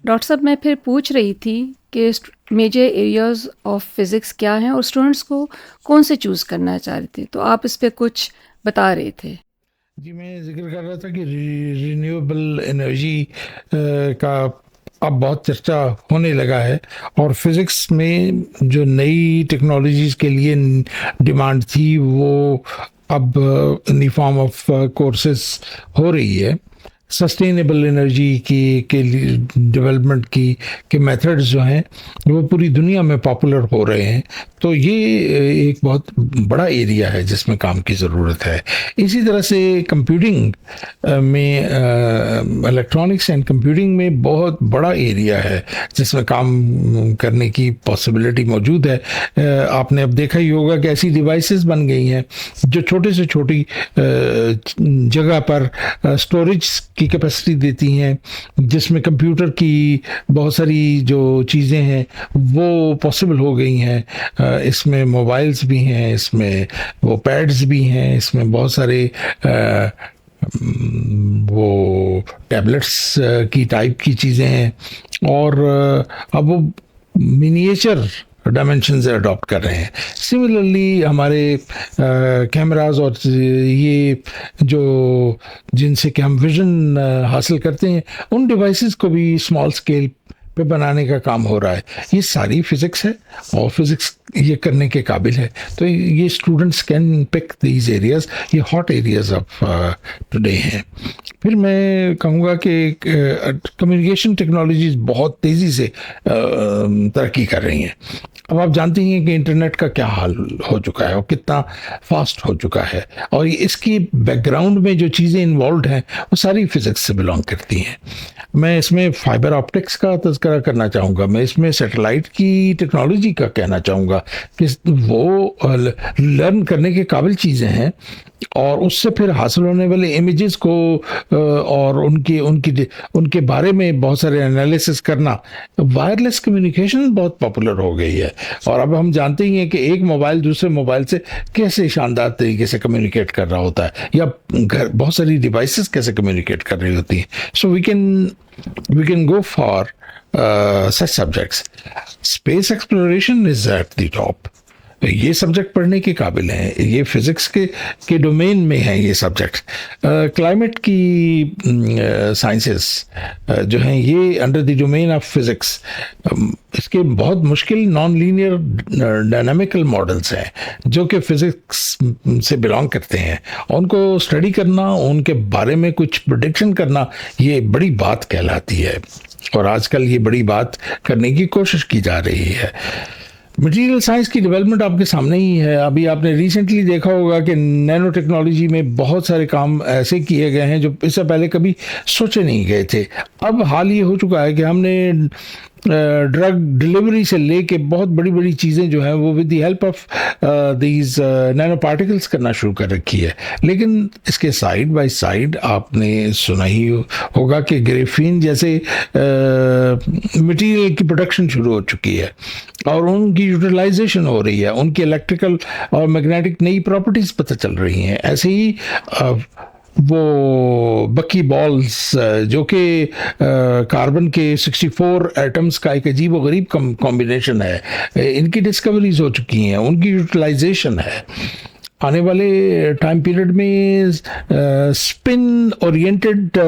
Doctor साहब, मैं फिर पूछ रही थी कि मेजर एरियाज ऑफ फिज़िक्स क्या हैं और स्टूडेंट्स को कौन से चूज़ करना चाह रहे थे, तो आप इस पे कुछ बता रहे थे। जी, मैं ज़िक्र कर रहा था कि रिन्यूएबल एनर्जी का अब बहुत चर्चा होने लगा है। और फिज़िक्स में जो नई टेक्नोलॉजीज़ के लिए डिमांड थी वो अब in the form of courses हो रही है। सस्टेनेबल एनर्जी की के डेवलपमेंट की के मेथड्स जो हैं वो पूरी दुनिया में पॉपुलर हो रहे हैं। तो ये एक बहुत बड़ा एरिया है जिसमें काम की ज़रूरत है। इसी तरह से कंप्यूटिंग में इलेक्ट्रॉनिक्स एंड कंप्यूटिंग में बहुत बड़ा एरिया है जिसमें काम करने की पॉसिबिलिटी मौजूद है। आपने अब देखा ही होगा कि ऐसी डिवाइसेस बन गई हैं जो छोटे से छोटी जगह पर स्टोरेज की कैपेसिटी देती हैं, जिसमें कंप्यूटर की बहुत सारी जो चीज़ें हैं वो पॉसिबल हो गई हैं। इसमें मोबाइल्स भी हैं, इसमें वो पैड्स भी हैं, इसमें बहुत सारे वो टैबलेट्स की टाइप की चीज़ें हैं। और अब वो मिनिएचर डायमेंशन अडॉप्ट कर रहे हैं। सिमिलरली हमारे कैमराज और ये जो जिनसे कि हम विजन हासिल करते हैं उन डिवाइसेस को भी स्मॉल स्केल पे बनाने का काम हो रहा है। ये सारी फिज़िक्स है और फिज़िक्स ये करने के काबिल है। तो ये students can pick these areas, ये हॉट एरियाज ऑफ टुडे हैं। फिर मैं कहूँगा कि कम्युनिकेशन टेक्नोलॉजीज बहुत तेज़ी से तरक्की कर रही हैं। अब आप जानते हैं कि इंटरनेट का क्या हाल हो चुका है और कितना फास्ट हो चुका है, और इसकी बैकग्राउंड में जो चीज़ें इन्वॉल्व हैं वो सारी फिज़िक्स से बिलोंग करती हैं। मैं इसमें फाइबर ऑप्टिक्स का तज़किरा करना चाहूँगा, मैं इसमें सैटेलाइट की टेक्नोलॉजी का कहना चाहूँगा कि वो लर्न करने के काबिल चीज़ें हैं और उससे फिर हासिल होने वाले इमेजेस को और उनके उनकी उनके बारे में बहुत सारे एनालिसिस करना। वायरलेस कम्युनिकेशन बहुत पॉपुलर हो गई है और अब हम जानते ही हैं कि एक मोबाइल दूसरे मोबाइल से कैसे शानदार तरीके से कम्युनिकेट कर रहा होता है, या घर बहुत सारी डिवाइसेस कैसे कम्युनिकेट कर रही होती हैं। So we can go for such subjects. Space exploration is at the top. ये सब्जेक्ट पढ़ने के काबिल हैं, ये फिज़िक्स के डोमेन में हैं ये सब्जेक्ट। क्लाइमेट की साइंसेस जो हैं ये under the domain of physics. इसके बहुत मुश्किल नॉन लीनियर डायनामिकल मॉडल्स हैं जो कि फिज़िक्स से बिलोंग करते हैं। उनको स्टडी करना, उनके बारे में कुछ प्रोडिक्शन करना, ये बड़ी बात कहलाती है और आजकल ये बड़ी बात करने की कोशिश की जा रही है। मटेरियल साइंस की डेवलपमेंट आपके सामने ही है। अभी आपने रिसेंटली देखा होगा कि नैनो टेक्नोलॉजी में बहुत सारे काम ऐसे किए गए हैं जो इससे पहले कभी सोचे नहीं गए थे। अब हाल ये हो चुका है कि हमने ड्रग डिलीवरी से लेके बहुत बड़ी बड़ी चीज़ें जो हैं वो with the help of these nano particles करना शुरू कर रखी है। लेकिन इसके साइड बाय साइड आपने सुना ही होगा कि ग्रेफीन जैसे मटेरियल की प्रोडक्शन शुरू हो चुकी है और उनकी यूटिलाइजेशन हो रही है, उनकी इलेक्ट्रिकल और मैग्नेटिक नई प्रॉपर्टीज़ पता चल रही हैं। ऐसे ही वो बकी बॉल्स जो कि कार्बन के 64 एटम्स का एक अजीब व गरीब कॉम्बिनेशन है, इनकी डिस्कवरीज हो चुकी हैं, उनकी यूटिलाइजेशन है। आने वाले टाइम पीरियड में स्पिन ओरिएंटेड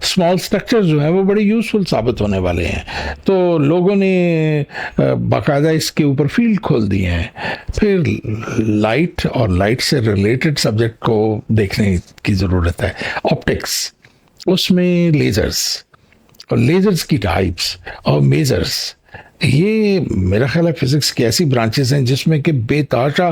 स्मॉल स्ट्रक्चर जो हैं वो बड़े यूज़फुल साबित होने वाले हैं। तो लोगों ने बाकायदा इसके ऊपर फील्ड खोल दिए हैं। फिर लाइट और लाइट से रिलेटेड सब्जेक्ट को देखने की ज़रूरत है। ऑप्टिक्स, उसमें लेज़र्स और लेज़र्स की टाइप्स और मेजर्स, ये मेरा ख्याल है फिज़िक्स की ऐसी ब्रांचेस हैं जिसमें कि बेताशा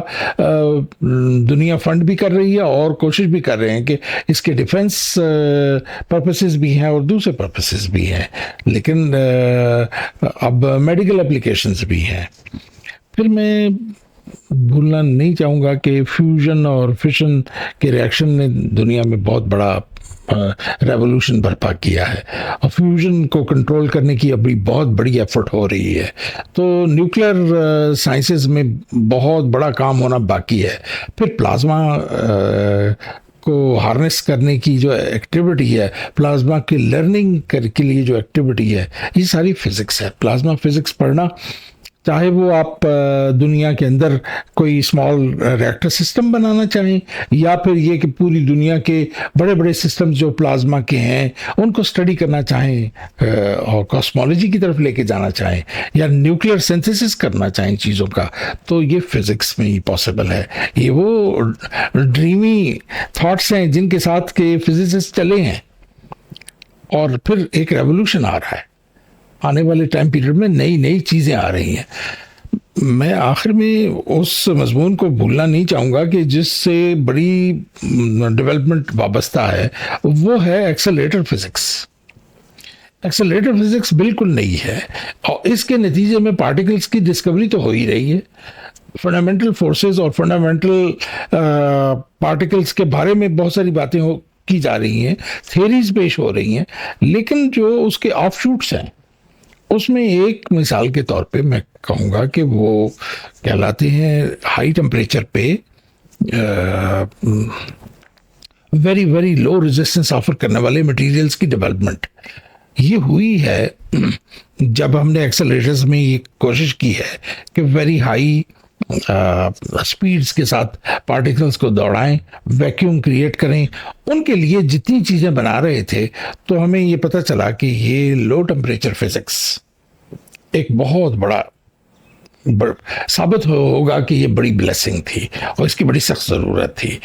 दुनिया फंड भी कर रही है और कोशिश भी कर रहे हैं कि इसके डिफेंस पर्पसेस भी हैं और दूसरे पर्पसेस भी हैं। लेकिन अब मेडिकल एप्लीकेशंस भी हैं। फिर मैं भूलना नहीं चाहूँगा कि फ्यूजन और फिशन के रिएक्शन ने दुनिया में बहुत बड़ा रेवोल्यूशन बर्पा किया है और फ्यूजन को कंट्रोल करने की अभी बहुत बड़ी एफर्ट हो रही है। तो न्यूक्लियर साइंसेस में बहुत बड़ा काम होना बाकी है। फिर प्लाज्मा को हार्नेस करने की जो एक्टिविटी है, प्लाज्मा की लर्निंग के लिए जो एक्टिविटी है, ये सारी फिजिक्स है। प्लाज्मा फिजिक्स पढ़ना, चाहे वो आप दुनिया के अंदर कोई स्मॉल रिएक्टर सिस्टम बनाना चाहें, या फिर ये कि पूरी दुनिया के बड़े बड़े सिस्टम जो प्लाज्मा के हैं उनको स्टडी करना चाहें और कॉस्मोलॉजी की तरफ लेके जाना चाहें, या न्यूक्लियर सिंथेसिस करना चाहें चीज़ों का, तो ये फिज़िक्स में ही पॉसिबल है। ये वो ड्रीमी थॉट्स हैं जिनके साथ के फिजिसिस्ट चले हैं, और फिर एक रेवोल्यूशन आ रहा है। आने वाले टाइम पीरियड में नई नई चीज़ें आ रही हैं। मैं आखिर में उस मजमून को भूलना नहीं चाहूँगा कि जिससे बड़ी डेवलपमेंट वाबस्ता है, वो है एक्सेलरेटर फिज़िक्स। एक्सेलरेटर फिज़िक्स बिल्कुल नई है, और इसके नतीजे में पार्टिकल्स की डिस्कवरी तो हो ही रही है। फंडामेंटल फोर्सेस और फंडामेंटल पार्टिकल्स के बारे में बहुत सारी बातें की जा रही हैं, थेरीज पेश हो रही हैं, लेकिन जो उसके ऑफशूट्स हैं, उसमें एक मिसाल के तौर पे मैं कहूँगा कि वो कहलाते हैं हाई टेम्परेचर पे very very low resistance offer करने वाले मटेरियल्स की डेवलपमेंट। ये हुई है जब हमने एक्सेलरेटर्स में ये कोशिश की है कि वेरी हाई स्पीड्स के साथ पार्टिकल्स को दौड़ाएं, वैक्यूम क्रिएट करें। उनके लिए जितनी चीज़ें बना रहे थे, तो हमें ये पता चला कि ये लो टेम्परेचर फिजिक्स एक बहुत बड़ा साबित होगा कि ये बड़ी ब्लेसिंग थी और इसकी बड़ी सख्त ज़रूरत थी।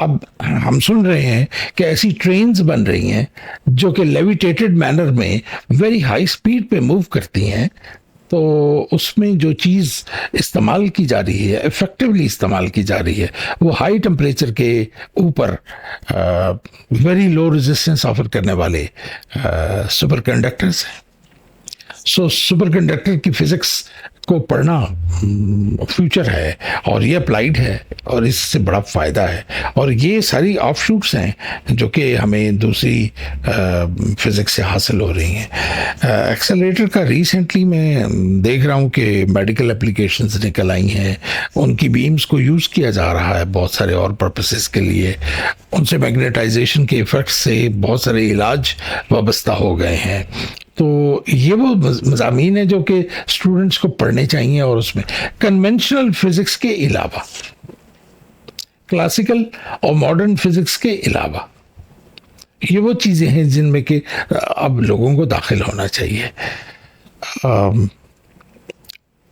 अब हम सुन रहे हैं कि ऐसी ट्रेन्स बन रही हैं जो कि लेविटेटेड मैनर में वेरी हाई स्पीड पे मूव करती हैं, तो उसमें जो चीज़ इस्तेमाल की जा रही है, इफ़ेक्टिवली इस्तेमाल की जा रही है, वो हाई टेम्परेचर के ऊपर वेरी लो रेजिस्टेंस ऑफर करने वाले सुपर कंडक्टर्स हैं। सो सुपर कंडक्टर की फिज़िक्स को पढ़ना फ्यूचर है, और ये अप्लाइड है, और इससे बड़ा फ़ायदा है। और ये सारी ऑफशूट्स हैं जो कि हमें दूसरी फिज़िक्स से हासिल हो रही हैं। एक्सेलरेटर का रिसेंटली मैं देख रहा हूँ कि मेडिकल एप्लीकेशंस निकल आई हैं, उनकी बीम्स को यूज़ किया जा रहा है बहुत सारे और पर्पसेस के लिए। उनसे मैग्नेटाइजेशन के इफ़ेक्ट से बहुत सारे इलाज वाबस्ता हो गए हैं। तो ये वो मज़ामीन है जो कि स्टूडेंट्स को पढ़ने चाहिए, और उसमें कन्वेंशनल फिज़िक्स के अलावा, क्लासिकल और मॉडर्न फिज़िक्स के अलावा, ये वो चीज़ें हैं जिनमें कि अब लोगों को दाखिल होना चाहिए।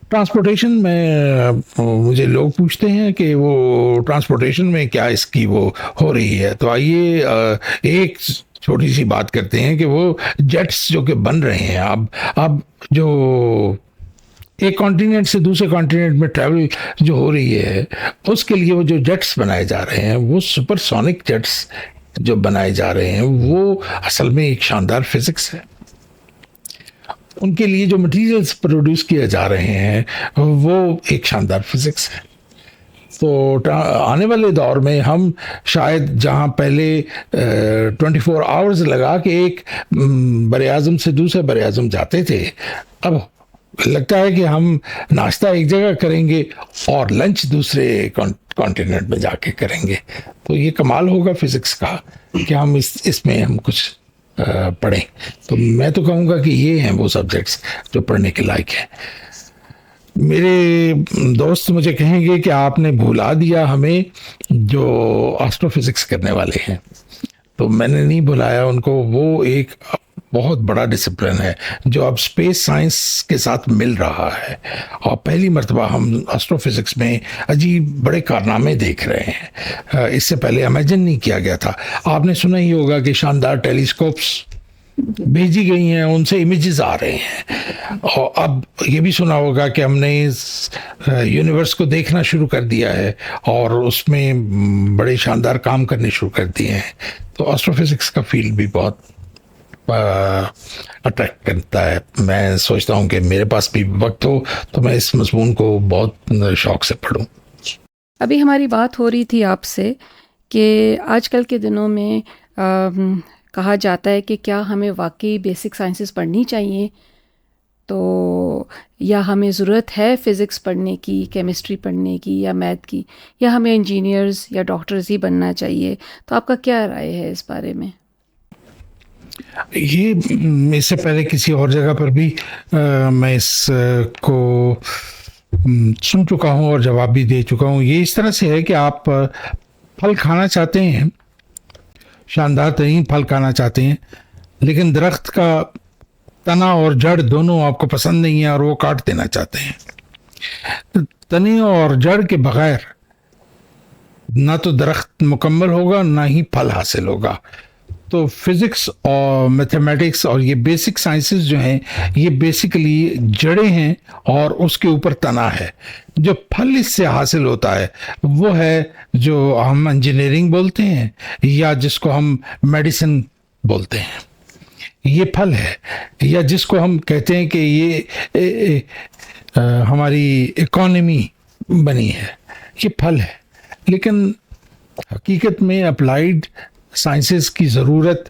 ट्रांसपोर्टेशन में मुझे लोग पूछते हैं कि वो ट्रांसपोर्टेशन में क्या इसकी वो हो रही है, तो आइए एक छोटी सी बात करते हैं कि वो जेट्स जो कि बन रहे हैं अब जो एक कॉन्टिनेंट से दूसरे कॉन्टिनेंट में ट्रैवल जो हो रही है, उसके लिए वो जो जेट्स बनाए जा रहे हैं, वो सुपरसोनिक जेट्स जो बनाए जा रहे हैं, वो असल में एक शानदार फिजिक्स है। उनके लिए जो मटेरियल्स प्रोड्यूस किए जा रहे हैं वो एक शानदार फिजिक्स है। तो आने वाले दौर में हम शायद जहाँ पहले 24 आवर्स लगा के एक बरे आज़म से दूसरे बरे आज़म जाते थे, अब लगता है कि हम नाश्ता एक जगह करेंगे और लंच दूसरे कॉन्टिनेंट में जाके करेंगे। तो ये कमाल होगा फिज़िक्स का कि हम इसमें हम कुछ पढ़ें। तो मैं तो कहूँगा कि ये हैं वो सब्जेक्ट्स जो पढ़ने के लायक हैं। मेरे दोस्त मुझे कहेंगे कि आपने भुला दिया हमें जो एस्ट्रोफिजिक्स करने वाले हैं, तो मैंने नहीं भुलाया उनको। वो एक बहुत बड़ा डिसिप्लिन है जो अब स्पेस साइंस के साथ मिल रहा है, और पहली मर्तबा हम एस्ट्रोफिजिक्स में अजीब बड़े कारनामे देख रहे हैं। इससे पहले इमेजिन नहीं किया गया था। आपने सुना ही होगा कि शानदार टेलीस्कोप्स भेजी गई हैं, उनसे इमेजेस आ रहे हैं, और अब ये भी सुना होगा कि हमने इस यूनिवर्स को देखना शुरू कर दिया है और उसमें बड़े शानदार काम करने शुरू कर दिए हैं। तो एस्ट्रोफिजिक्स का फील्ड भी बहुत अट्रैक्ट करता है। मैं सोचता हूँ कि मेरे पास भी वक्त हो तो मैं इस मज़मून को बहुत शौक से पढूं। अभी हमारी बात हो रही थी आपसे कि आजकल के दिनों में कहा जाता है कि क्या हमें वाकई बेसिक साइंसेस पढ़नी चाहिए, तो या हमें ज़रूरत है फ़िज़िक्स पढ़ने की, केमिस्ट्री पढ़ने की या मैथ की, या हमें इंजीनियर्स या डॉक्टर्स ही बनना चाहिए? तो आपका क्या राय है इस बारे में? ये इससे पहले किसी और जगह पर भी मैं इस को सुन चुका हूँ और जवाब भी दे चुका हूँ। ये इस तरह से है कि आप फल खाना चाहते हैं, शानदार तरीन फल खाना चाहते हैं, लेकिन दरख्त का तना और जड़ दोनों आपको पसंद नहीं है और वो काट देना चाहते हैं। तो तने और जड़ के बगैर ना तो दरख्त मुकम्मल होगा ना ही फल हासिल होगा। तो फिजिक्स और मैथमेटिक्स और ये बेसिक साइंसेस जो हैं, ये बेसिकली जड़ें हैं और उसके ऊपर तना है। जो फल इससे हासिल होता है वो है जो हम इंजीनियरिंग बोलते हैं या जिसको हम मेडिसिन बोलते हैं, ये फल है। या जिसको हम कहते हैं कि ये हमारी इकोनॉमी बनी है, ये फल है। लेकिन हकीकत में अप्लाइड साइंसेस की ज़रूरत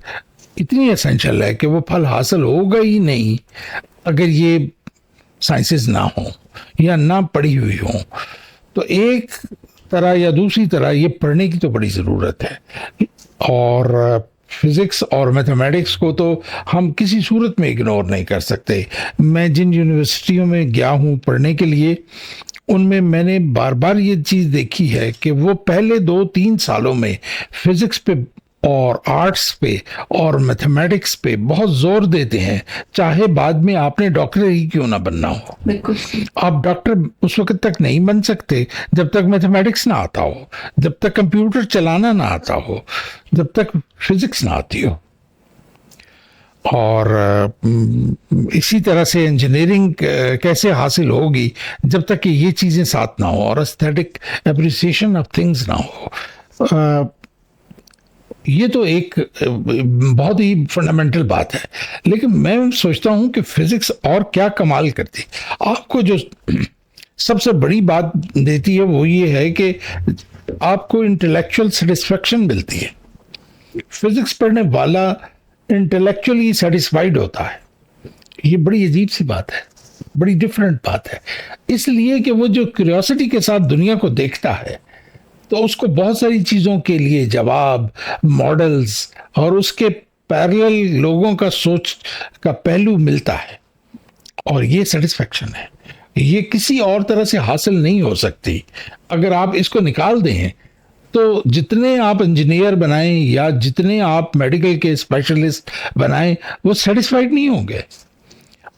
इतनी एसेंशियल है कि वो फल हासिल होगा ही नहीं अगर ये साइंसेस ना हो या ना पढ़ी हुई हो। तो एक तरह या दूसरी तरह ये पढ़ने की तो बड़ी ज़रूरत है। और फिज़िक्स और मैथमेटिक्स को तो हम किसी सूरत में इग्नोर नहीं कर सकते। मैं जिन यूनिवर्सिटियों में गया हूँ पढ़ने के लिए, उनमें मैंने बार बार ये चीज़ देखी है कि वो पहले 2-3 सालों में फिज़िक्स पे और आर्ट्स पे और मैथमेटिक्स पे बहुत जोर देते हैं, चाहे बाद में आपने डॉक्टर ही क्यों ना बनना हो। बिल्कुल। आप डॉक्टर उस वक्त तक नहीं बन सकते जब तक मैथमेटिक्स ना आता हो, जब तक कंप्यूटर चलाना ना आता हो, जब तक फिजिक्स ना आती हो। और इसी तरह से इंजीनियरिंग कैसे हासिल होगी जब तक कि ये चीज़ें साथ ना हो और एस्थेटिक एप्रिसिएशन ऑफ थिंग्स ना हो। ये तो एक बहुत ही फंडामेंटल बात है। लेकिन मैं सोचता हूँ कि फिजिक्स और क्या कमाल करती, आपको जो सबसे बड़ी बात देती है वो ये है कि आपको इंटेलेक्चुअल सेटिस्फेक्शन मिलती है। फिजिक्स पढ़ने वाला इंटेलेक्चुअली सेटिस्फाइड होता है। ये बड़ी अजीब सी बात है, बड़ी डिफरेंट बात है, इसलिए कि वो जो क्यूरियोसिटी के साथ दुनिया को देखता है तो उसको बहुत सारी चीज़ों के लिए जवाब, मॉडल्स और उसके पैरेलल लोगों का सोच का पहलू मिलता है। और ये सेटिस्फेक्शन है, ये किसी और तरह से हासिल नहीं हो सकती। अगर आप इसको निकाल दें तो जितने आप इंजीनियर बनाएं या जितने आप मेडिकल के स्पेशलिस्ट बनाएं, वो सेटिस्फाइड नहीं होंगे,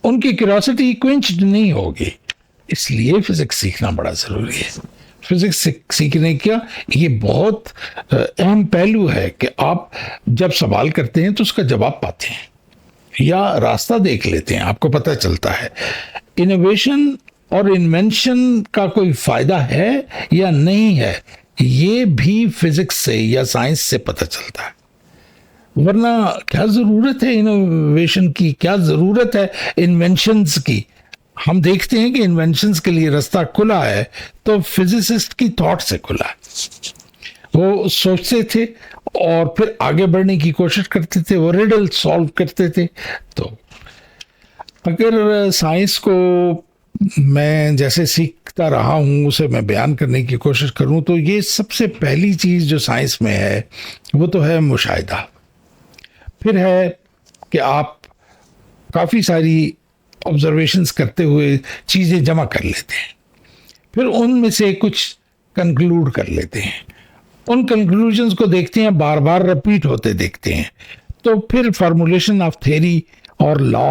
उनकी क्यूरियोसिटी क्विंच्ड नहीं होगी। इसलिए फिजिक्स सीखना बड़ा ज़रूरी है। फिजिक्स सीखने का ये बहुत अहम पहलू है कि आप जब सवाल करते हैं तो उसका जवाब पाते हैं या रास्ता देख लेते हैं, आपको पता चलता है। इनोवेशन और इन्वेंशन का कोई फायदा है या नहीं है, ये भी फिजिक्स से या साइंस से पता चलता है। वरना क्या ज़रूरत है इनोवेशन की, क्या ज़रूरत है इन्वेंशंस की। हम देखते हैं कि इन्वेंशंस के लिए रास्ता खुला है तो फिजिसिस्ट की थॉट से खुला है। वो सोचते थे और फिर आगे बढ़ने की कोशिश करते थे, वो रिडल सॉल्व करते थे। तो अगर साइंस को मैं जैसे सीखता रहा हूँ उसे मैं बयान करने की कोशिश करूँ तो ये सबसे पहली चीज़ जो साइंस में है वो तो है मुशाहिदा। फिर है कि आप काफ़ी सारी ऑब्जर्वेशंस करते हुए चीज़ें जमा कर लेते हैं, फिर उनमें से कुछ कंक्लूड कर लेते हैं, उन कंक्लूजन्स को देखते हैं, बार बार रिपीट होते देखते हैं, तो फिर फार्मूलेशन ऑफ थ्योरी और लॉ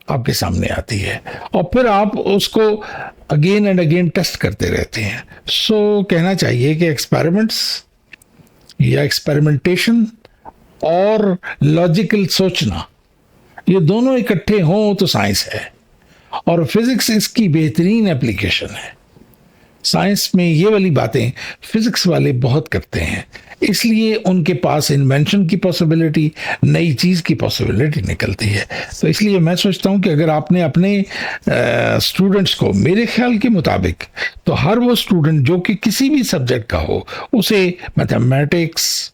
आपके सामने आती है और फिर आप उसको अगेन एंड अगेन टेस्ट करते रहते हैं। सो कहना चाहिए कि एक्सपेरिमेंट्स या एक्सपेरिमेंटेशन और लॉजिकल सोचना, ये दोनों इकट्ठे हों तो साइंस है। और फिजिक्स इसकी बेहतरीन एप्लीकेशन है। साइंस में ये वाली बातें फिजिक्स वाले बहुत करते हैं, इसलिए उनके पास इन्वेंशन की पॉसिबिलिटी, नई चीज़ की पॉसिबिलिटी निकलती है। तो इसलिए मैं सोचता हूँ कि अगर आपने अपने स्टूडेंट्स को, मेरे ख्याल के मुताबिक तो हर वो स्टूडेंट जो कि किसी भी सब्जेक्ट का हो, उसे मैथमेटिक्स,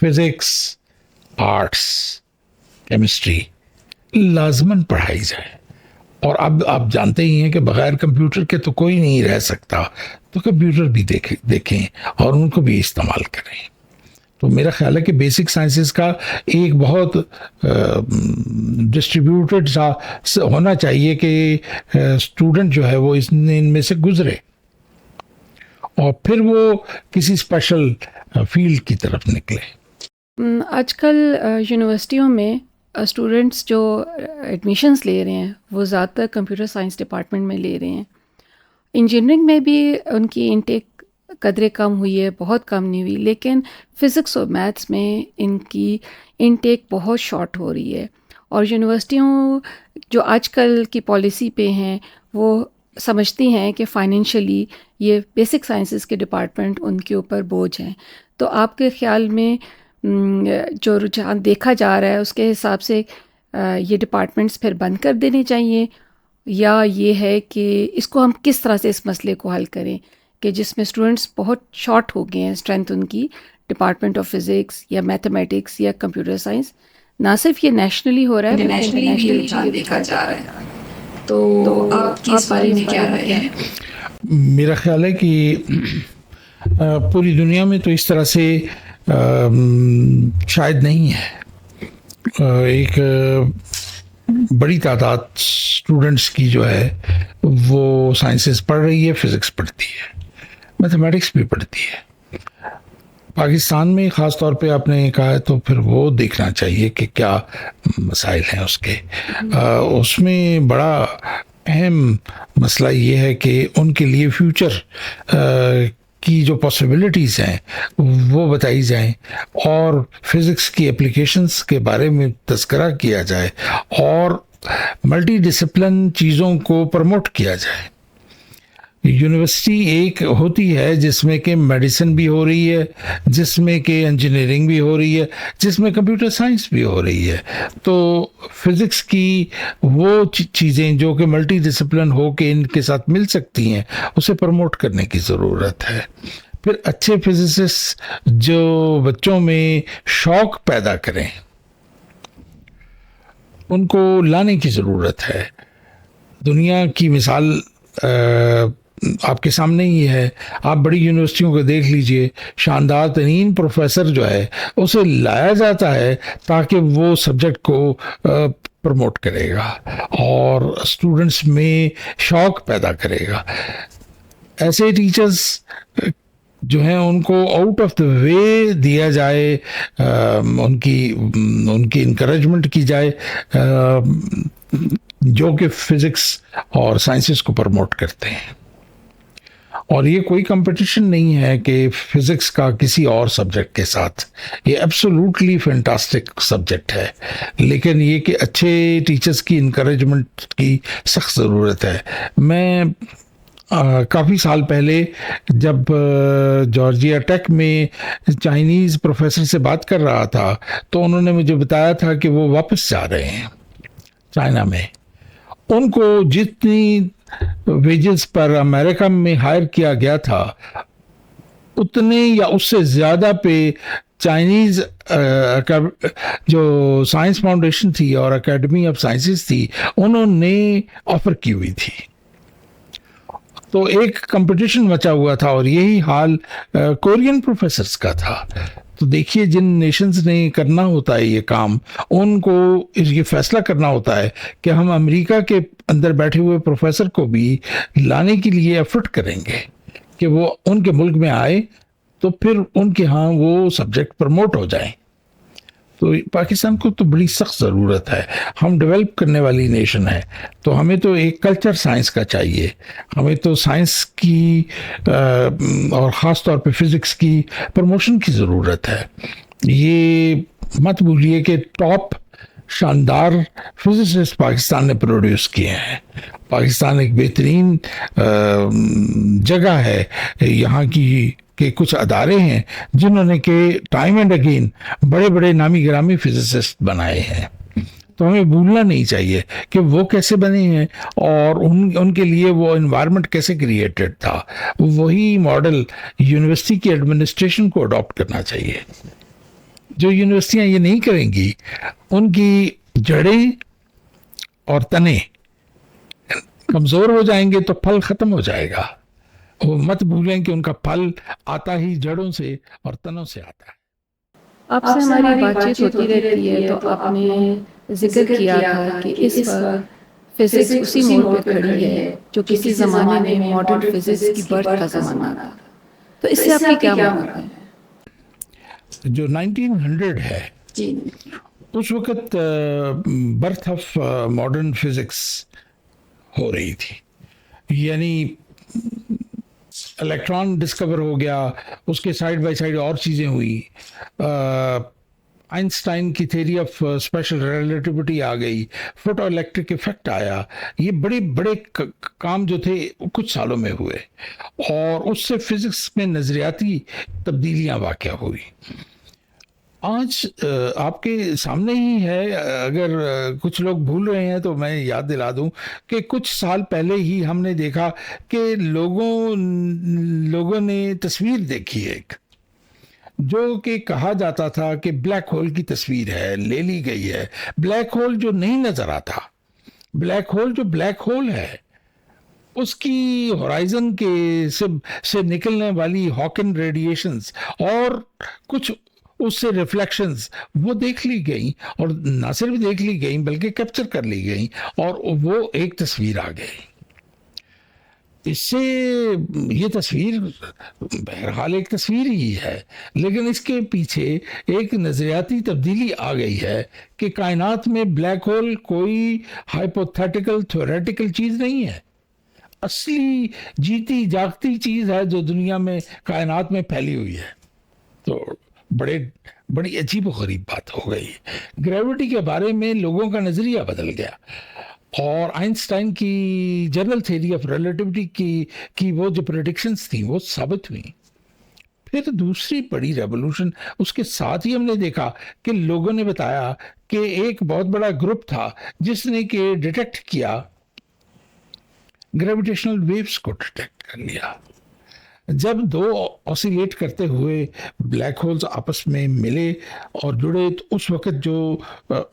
फिजिक्स, आर्ट्स, केमिस्ट्री लाजमन पढ़ाई जाए और अब आप जानते ही हैं कि बगैर कंप्यूटर के तो कोई नहीं रह सकता, तो कंप्यूटर भी देखें और उनको भी इस्तेमाल करें। तो मेरा ख्याल है कि बेसिक साइंसेस का एक बहुत डिस्ट्रीब्यूटेड सा होना चाहिए कि स्टूडेंट जो है वो इनमें से गुजरे और फिर वो किसी स्पेशल फील्ड की तरफ निकले। आजकल यूनिवर्सिटियों में स्टूडेंट्स जो एडमिशन्स ले रहे हैं वो ज़्यादातर कंप्यूटर साइंस डिपार्टमेंट में ले रहे हैं। इंजीनियरिंग में भी उनकी इनटेक कदरे कम हुई है, बहुत कम नहीं हुई, लेकिन फ़िज़िक्स और मैथ्स में इनकी इनटेक बहुत शॉर्ट हो रही है। और यूनिवर्सिटियों जो आजकल की पॉलिसी पे हैं वो समझती हैं कि फाइनेंशियली ये बेसिक साइंसेस के डिपार्टमेंट उनके ऊपर बोझ हैं। तो आपके ख़्याल में जो रुझान देखा जा रहा है उसके हिसाब से ये डिपार्टमेंट्स फिर बंद कर देने चाहिए, या ये है कि इसको हम किस तरह से इस मसले को हल करें कि जिसमें स्टूडेंट्स बहुत शॉर्ट हो गए हैं स्ट्रेंथ उनकी, डिपार्टमेंट ऑफ फिज़िक्स या मैथमेटिक्स या कंप्यूटर साइंस। ना सिर्फ ये नेशनली हो रहा है, इंटरनेशनली भी रुझान देखा जा रहा है। तो आपकी इस बारे में क्या राय है? मेरा ख्याल है कि पूरी दुनिया में तो इस तरह से शायद नहीं है। एक बड़ी तादाद स्टूडेंट्स की जो है वो साइंसेस पढ़ रही है, फिज़िक्स पढ़ती है, मैथमेटिक्स भी पढ़ती है। पाकिस्तान में ख़ास तौर पे आपने कहा है तो फिर वो देखना चाहिए कि क्या मसाइल हैं उसके। उसमें बड़ा अहम मसला ये है कि उनके लिए फ्यूचर की जो पॉसिबिलिटीज़ हैं वो बताई जाएं और फिज़िक्स की एप्लीकेशंस के बारे में तज़किरा किया जाए और मल्टी डिसिप्लिन चीज़ों को प्रमोट किया जाए। यूनिवर्सिटी एक होती है जिसमें कि मेडिसिन भी हो रही है, जिसमें कि इंजीनियरिंग भी हो रही है, जिसमें कंप्यूटर साइंस भी हो रही है। तो फिज़िक्स की वो चीज़ें जो कि मल्टी डिसिप्लिन हो के इनके साथ मिल सकती हैं उसे प्रमोट करने की ज़रूरत है। फिर अच्छे फिजिसिस्ट जो बच्चों में शौक़ पैदा करें उनको लाने की ज़रूरत है। दुनिया की मिसाल आपके सामने ही है। आप बड़ी यूनिवर्सिटियों को देख लीजिए, शानदार तरीन प्रोफेसर जो है उसे लाया जाता है ताकि वो सब्जेक्ट को प्रमोट करेगा और स्टूडेंट्स में शौक़ पैदा करेगा। ऐसे टीचर्स जो हैं उनको आउट ऑफ द वे दिया जाए, उनकी इनकरेजमेंट की जाए जो कि फिज़िक्स और साइंसेस को प्रमोट करते हैं। और ये कोई कंपटीशन नहीं है कि फिज़िक्स का किसी और सब्जेक्ट के साथ, ये एब्सोल्युटली फैंटास्टिक सब्जेक्ट है, लेकिन ये कि अच्छे टीचर्स की इनकरेजमेंट की सख्त ज़रूरत है। मैं काफ़ी साल पहले जब जॉर्जिया टेक में चाइनीज़ प्रोफेसर से बात कर रहा था तो उन्होंने मुझे बताया था कि वो वापस जा रहे हैं चाइना में। उनको जितनी वेजेस पर अमेरिका में हायर किया गया था उतने या उससे ज़्यादा पे चाइनीज़ जो साइंस फाउंडेशन थी और एकेडमी ऑफ साइंसेस थी उन्होंने ऑफर की हुई थी। तो एक कंपटीशन मचा हुआ था और यही हाल कोरियन प्रोफेसर्स का था। तो देखिए, जिन नेशंस ने करना होता है ये काम, उनको ये फैसला करना होता है कि हम अमेरिका के अंदर बैठे हुए प्रोफेसर को भी लाने के लिए एफर्ट करेंगे कि वो उनके मुल्क में आए तो फिर उनके यहाँ वो सब्जेक्ट प्रमोट हो जाए। तो पाकिस्तान को तो बड़ी सख्त ज़रूरत है। हम डेवलप करने वाली नेशन है तो हमें तो एक कल्चर साइंस का चाहिए। हमें तो साइंस की और ख़ास तौर पे फिज़िक्स की प्रमोशन की ज़रूरत है। ये मत भूलिए कि टॉप शानदार फिजिसिस्ट पाकिस्तान ने प्रोड्यूस किए हैं। पाकिस्तान एक बेहतरीन जगह है। यहाँ की के कुछ अदारे हैं जिन्होंने के टाइम एंड अगेन बड़े बड़े नामी गिरामी फिजिसिस्ट बनाए हैं। तो हमें भूलना नहीं चाहिए कि वो कैसे बने हैं और उनके लिए वो एनवायरनमेंट कैसे क्रिएटेड था। वही मॉडल यूनिवर्सिटी की एडमिनिस्ट्रेशन को अडॉप्ट करना चाहिए। जो यूनिवर्सिटियां ये नहीं करेंगी उनकी जड़ें और तने कमज़ोर हो जाएंगे तो फल ख़त्म हो जाएगा। वो मत भूलें कि उनका फल आता ही जड़ों से और तनों से आता है। आपसे हमारी बातचीत होती रहती है, तो आपने जिक्र किया था कि इस वक्त फिज़िक्स उसी मोड़ पे खड़ी है जो किसी ज़माने में मॉडर्न फिज़िक्स की बर्थ का ज़माना था। तो इससे आपकी क्या मतलब है? जो 1900 है जी, उस वक़्त बर्थ ऑफ मॉडर्न फिज़िक्स हो रही थी, यानी इलेक्ट्रॉन डिस्कवर हो गया, उसके साइड बाय साइड और चीज़ें हुई, आइंस्टाइन की थ्योरी ऑफ स्पेशल रिलेटिविटी आ गई, फोटो इलेक्ट्रिक इफेक्ट आया। ये बड़े बड़े काम जो थे कुछ सालों में हुए और उससे फिजिक्स में नज़रियाती तब्दीलियां वाक़या हुई। आज आपके सामने ही है, अगर कुछ लोग भूल रहे हैं तो मैं याद दिला दूं कि कुछ साल पहले ही हमने देखा कि लोगों ने तस्वीर देखी एक, जो कि कहा जाता था कि ब्लैक होल की तस्वीर है, ले ली गई है। ब्लैक होल जो नहीं नजर आता, ब्लैक होल जो ब्लैक होल है, उसकी होराइजन के से निकलने वाली हॉकिन रेडिएशंस और कुछ उससे रिफ्लेक्शंस वो देख ली गई, और ना सिर्फ देख ली गई बल्कि कैप्चर कर ली गई, और वो एक तस्वीर आ गई। इससे ये तस्वीर बहरहाल एक तस्वीर ही है, लेकिन इसके पीछे एक नज़रियाती तब्दीली आ गई है कि कायनात में ब्लैक होल कोई हाइपोथेटिकल थ्योरेटिकल चीज़ नहीं है, असली जीती जागती चीज़ है जो दुनिया में कायनात में फैली हुई है। तो बड़ी अजीब व गरीब बात हो गई। ग्रेविटी के बारे में लोगों का नज़रिया बदल गया और आइंस्टाइन की जनरल थ्योरी ऑफ रिलेटिविटी की वो जो प्रेडिक्शंस थी वो साबित हुई। फिर दूसरी बड़ी रेवोल्यूशन उसके साथ ही हमने देखा कि लोगों ने बताया कि एक बहुत बड़ा ग्रुप था जिसने कि डिटेक्ट किया, ग्रेविटेशनल वेव्स को डिटेक्ट कर लिया। जब दो ऑसिलेट करते हुए ब्लैक होल्स आपस में मिले और जुड़े तो उस वक़्त जो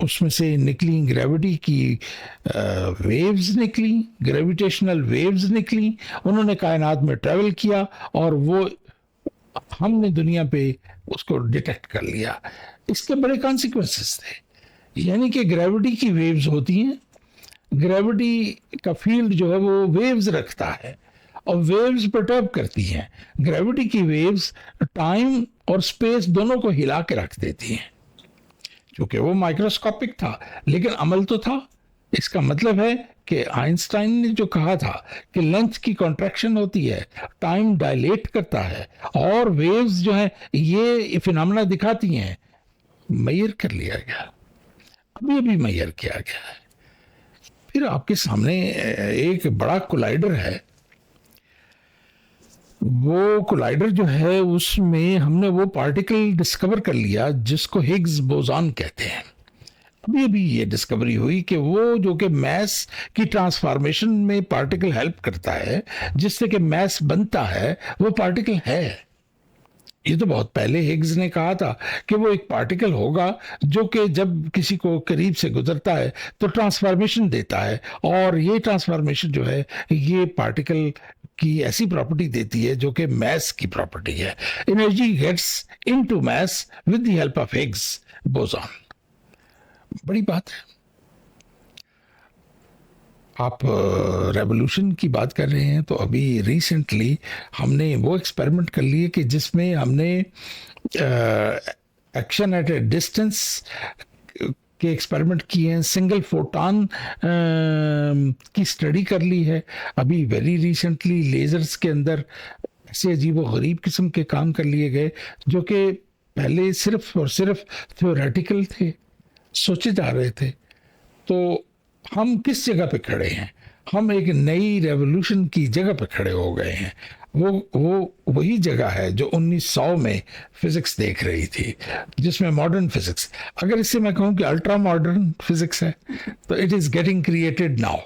उसमें से निकली ग्रेविटी की वेव्स निकली, ग्रेविटेशनल वेव्स निकली, उन्होंने कायनात में ट्रैवल किया और वो हमने दुनिया पे उसको डिटेक्ट कर लिया। इसके बड़े कॉन्सिक्वेंसेस थे, यानी कि ग्रेविटी की वेव्स होती हैं, ग्रेविटी का फील्ड जो है वो वेव्स रखता है और वेव्स परटर्ब करती हैं। ग्रेविटी की वेव्स टाइम और स्पेस दोनों को हिला के रख देती हैं। क्योंकि वो माइक्रोस्कोपिक था लेकिन अमल तो था। इसका मतलब है कि आइंस्टाइन ने जो कहा था कि लेंथ की कॉन्ट्रैक्शन होती है, टाइम डायलेट करता है और वेव्स जो है ये फिनोमेना दिखाती हैं, मेजर कर लिया गया, अभी अभी मेजर किया गया है। फिर आपके सामने एक बड़ा कोलाइडर है। वो कोलाइडर जो है उसमें हमने वो पार्टिकल डिस्कवर कर लिया जिसको हिग्स बोसॉन कहते हैं। अभी अभी ये डिस्कवरी हुई कि वो जो कि मैस की ट्रांसफॉर्मेशन में पार्टिकल हेल्प करता है, जिससे कि मैस बनता है, वो पार्टिकल है। ये तो बहुत पहले हिग्स ने कहा था कि वो एक पार्टिकल होगा जो कि जब किसी को करीब से गुजरता है तो ट्रांसफॉर्मेशन देता है, और ये ट्रांसफॉर्मेशन जो है ये पार्टिकल की ऐसी प्रॉपर्टी देती है जो कि मैस की प्रॉपर्टी है। Energy gets into mass with the help of Higgs boson. बड़ी बात है। आप रेवोल्यूशन की बात कर रहे हैं तो अभी रिसेंटली हमने वो एक्सपेरिमेंट कर लिए कि जिसमें हमने एक्शन एट ए डिस्टेंस के एक्सपेरिमेंट किए हैं, सिंगल फोटॉन की स्टडी कर ली है। अभी वेरी रिसेंटली लेज़र्स के अंदर ऐसे अजीब व गरीब किस्म के काम कर लिए गए जो कि पहले सिर्फ और सिर्फ थ्योरेटिकल थे, सोचे जा रहे थे। तो हम किस जगह पे खड़े हैं? हम एक नई रेवोल्यूशन की जगह पे खड़े हो गए हैं। वो वही जगह है जो 1900 में फिजिक्स देख रही थी, जिसमें मॉडर्न फिजिक्स, अगर इससे मैं कहूँ कि अल्ट्रा मॉडर्न फिजिक्स है, तो it is getting created now.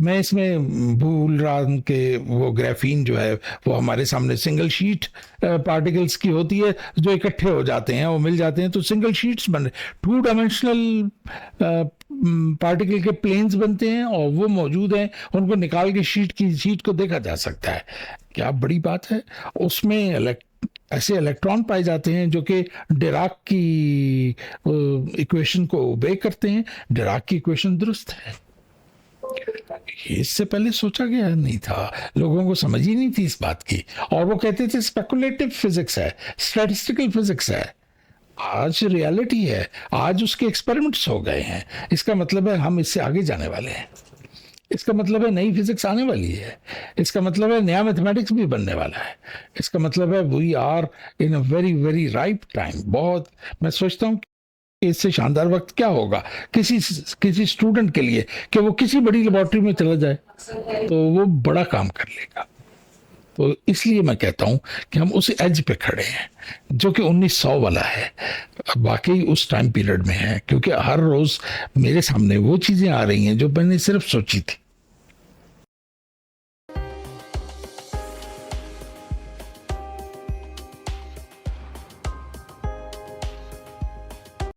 मैं इसमें भूल रहा हूं कि वो ग्राफीन जो है वो हमारे सामने सिंगल शीट पार्टिकल्स की होती है जो इकट्ठे हो जाते हैं, वो मिल जाते हैं तो सिंगल शीट्स बन, 2 डायमेंशनल पार्टिकल के प्लेन्स बनते हैं और वो मौजूद हैं, उनको निकाल के शीट को देखा जा सकता है। क्या बड़ी बात है। उसमें ऐसे इलेक्ट्रॉन पाए जाते हैं जो कि डिराक की इक्वेशन को ओबे करते हैं। डिराक की इक्वेशन दुरुस्त है। इससे पहले सोचा गया नहीं था, लोगों को समझ ही नहीं थी इस बात की, और वो कहते थे स्पेकुलेटिव फिजिक्स है, स्टैटिस्टिकल फिजिक्स है। आज रियलिटी है, आज उसके एक्सपेरिमेंट्स हो गए हैं। इसका मतलब है हम इससे आगे जाने वाले हैं। इसका मतलब है नई फिजिक्स आने वाली है। इसका मतलब है नया मैथमेटिक्स भी बनने वाला है। इसका मतलब है we are in a very very ripe time. बहुत, मैं सोचता हूँ इससे शानदार वक्त क्या होगा किसी स्टूडेंट के लिए कि वो किसी बड़ी लेबोरेटरी में चला जाए तो वो बड़ा काम कर लेगा। तो इसलिए मैं कहता हूं कि हम उस एज पे खड़े हैं जो कि 1900 वाला है, वाकई उस टाइम पीरियड में है, क्योंकि हर रोज मेरे सामने वो चीजें आ रही हैं जो मैंने सिर्फ सोची थी।